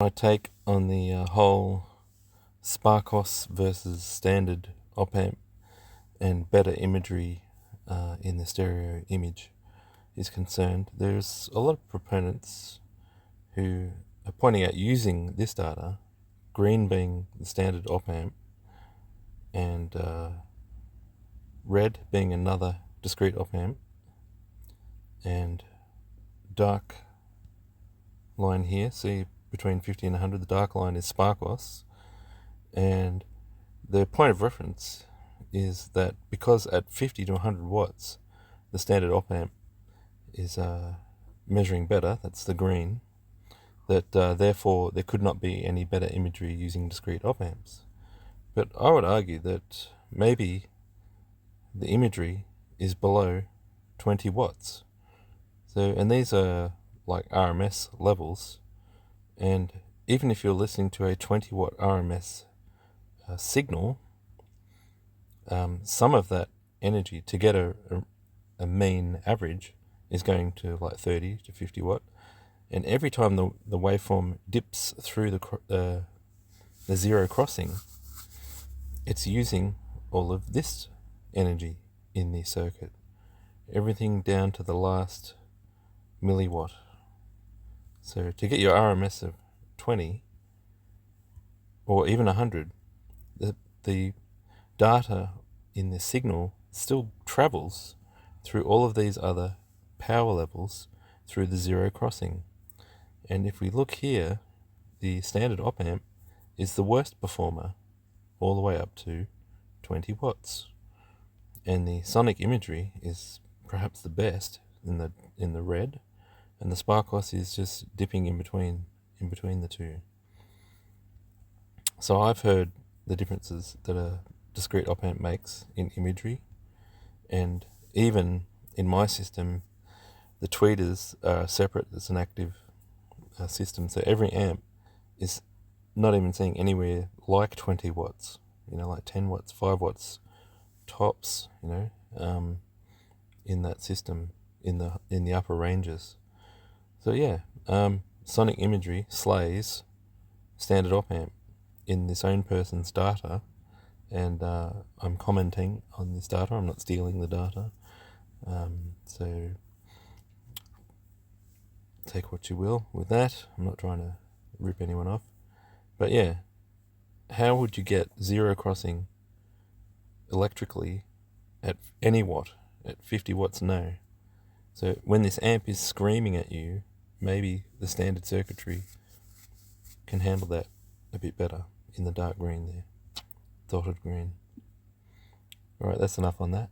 My take on the whole Sparkos versus standard op amp and better imagery in the stereo image is concerned, there's a lot of proponents who are pointing out using this data, green being the standard op amp and red being another discrete op amp, and dark line here, see between 50 and 100, the dark line is Sparkos, and the point of reference is that because at 50 to 100 watts the standard op amp is measuring better, that's the green, that therefore there could not be any better imagery using discrete op amps. But I would argue that maybe the imagery is below 20 watts. So, and these are like RMS levels, and even if you're listening to a 20 watt RMS signal, some of that energy to get a mean average is going to like 30 to 50 watt, and every time the waveform dips through the zero crossing, it's using all of this energy in the circuit, everything down to the last milliwatt. So to get your RMS of 20 or even 100, the data in the signal still travels through all of these other power levels through the zero crossing. And if we look here, the standard op amp is the worst performer all the way up to 20 watts, and the sonic imagery is perhaps the best in the red, and the Sparkos is just dipping in between the two. So I've heard the differences that a discrete op amp makes in imagery, and even in my system the tweeters are separate. It's an active system, so every amp is not even seeing anywhere like 20 watts, like 10 watts, 5 watts tops, in that system, in the upper ranges. So yeah, sonic imagery slays standard op amp in this own person's data, and I'm commenting on this data, I'm not stealing the data, so take what you will with that. I'm not trying to rip anyone off, but yeah, how would you get zero crossing electrically at any watt? At 50 watts, no. So when this amp is screaming at you, maybe the standard circuitry can handle that a bit better in the dark green there, dotted green. Alright, that's enough on that.